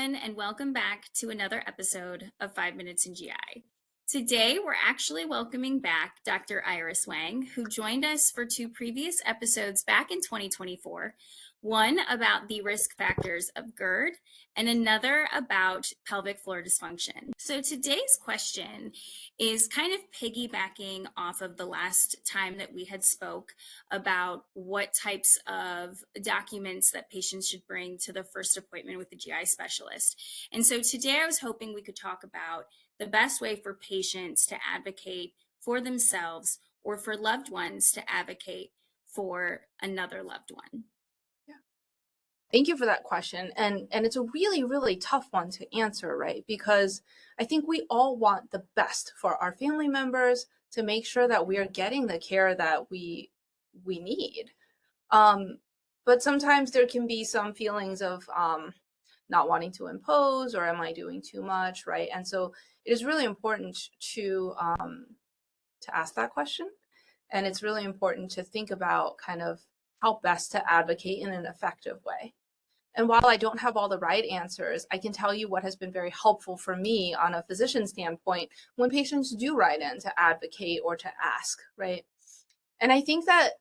everyone, and welcome back to another episode of 5 Minutes in GI. Today, we're actually welcoming back Dr. Iris Wang, who joined us for two previous episodes back in 2024, one about the risk factors of GERD and another about pelvic floor dysfunction. So today's question is kind of piggybacking off of the last time that we had spoke about what types of documents that patients should bring to the first appointment with the GI specialist. And so today I was hoping we could talk about the best way for patients to advocate for themselves or for loved ones to advocate for another loved one. Thank you for that question. And it's a really, really tough one to answer, right? Because I think we all want the best for our family members to make sure that we are getting the care that we need. But sometimes there can be some feelings of not wanting to impose, or am I doing too much, right? And so it is really important to ask that question. And it's really important to think about kind of how best to advocate in an effective way. And while I don't have all the right answers, I can tell you what has been very helpful for me on a physician standpoint when patients do write in to advocate or to ask, right? And I think that,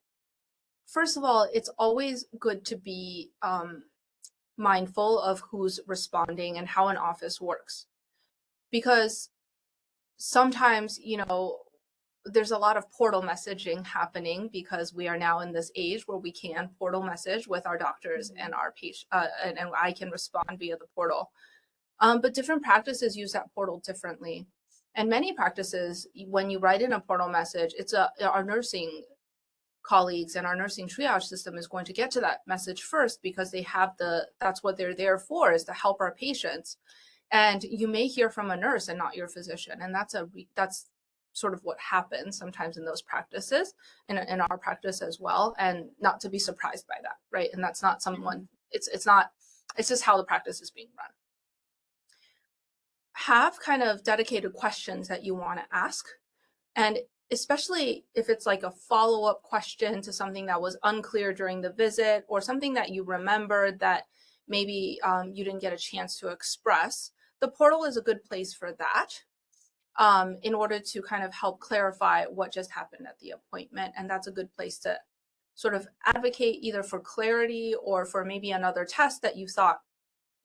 first of all, it's always good to be mindful of who's responding and how an office works. Because sometimes, there's a lot of portal messaging happening because we are now in this age where we can portal message with our doctors and our patient, and I can respond via the portal. But different practices use that portal differently. And many practices, when you write in a portal message, our nursing colleagues and our nursing triage system is going to get to that message first because that's what they're there for, is to help our patients. And you may hear from a nurse and not your physician. And that's sort of what happens sometimes in those practices, in our practice as well, and not to be surprised by that, right? And that's not it's just how the practice is being run. Have kind of dedicated questions that you want to ask, and especially if it's like a follow-up question to something that was unclear during the visit or something that you remembered that maybe you didn't get a chance to express, the portal is a good place for that. In order to kind of help clarify what just happened at the appointment. And that's a good place to sort of advocate either for clarity or for maybe another test that you thought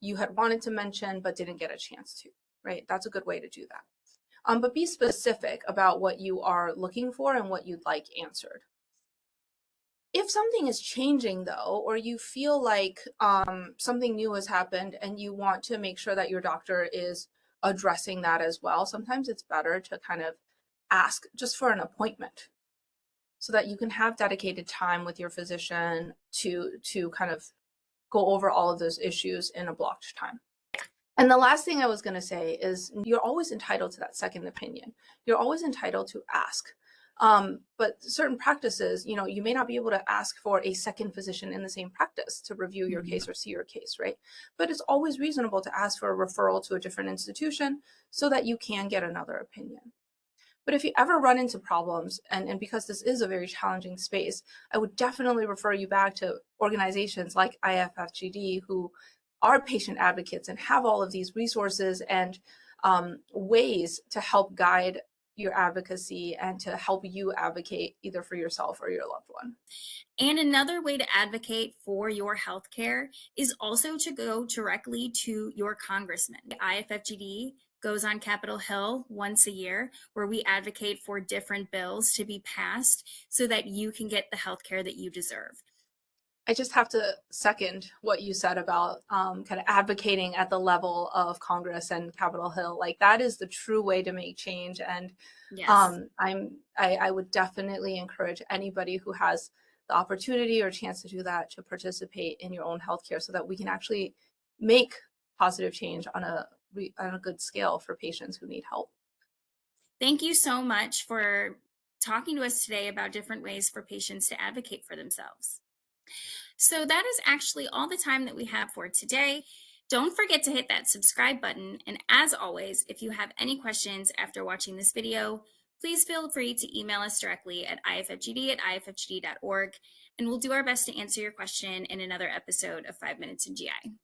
you had wanted to mention but didn't get a chance to, right? That's a good way to do that. But be specific about what you are looking for and what you'd like answered. If something is changing though, or you feel like something new has happened and you want to make sure that your doctor is addressing that as well, sometimes it's better to kind of ask just for an appointment so that you can have dedicated time with your physician to kind of go over all of those issues in a blocked time. And the last thing I was going to say is you're always entitled to that second opinion. You're always entitled to ask. But certain practices, you may not be able to ask for a second physician in the same practice to review your case or see your case, right? But it's always reasonable to ask for a referral to a different institution so that you can get another opinion. But if you ever run into problems, and because this is a very challenging space, I would definitely refer you back to organizations like IFFGD, who are patient advocates and have all of these resources and ways to help guide your advocacy and to help you advocate either for yourself or your loved one. And another way to advocate for your healthcare is also to go directly to your congressman. IFFGD goes on Capitol Hill once a year, where we advocate for different bills to be passed so that you can get the healthcare that you deserve. I just have to second what you said about kind of advocating at the level of Congress and Capitol Hill. Like, that is the true way to make change. And yes. I would definitely encourage anybody who has the opportunity or chance to do that to participate in your own healthcare so that we can actually make positive change on a good scale for patients who need help. Thank you so much for talking to us today about different ways for patients to advocate for themselves. So that is actually all the time that we have for today. Don't forget to hit that subscribe button. And as always, if you have any questions after watching this video, please feel free to email us directly at iffgd@iffgd.org, and we'll do our best to answer your question in another episode of 5 Minutes in GI.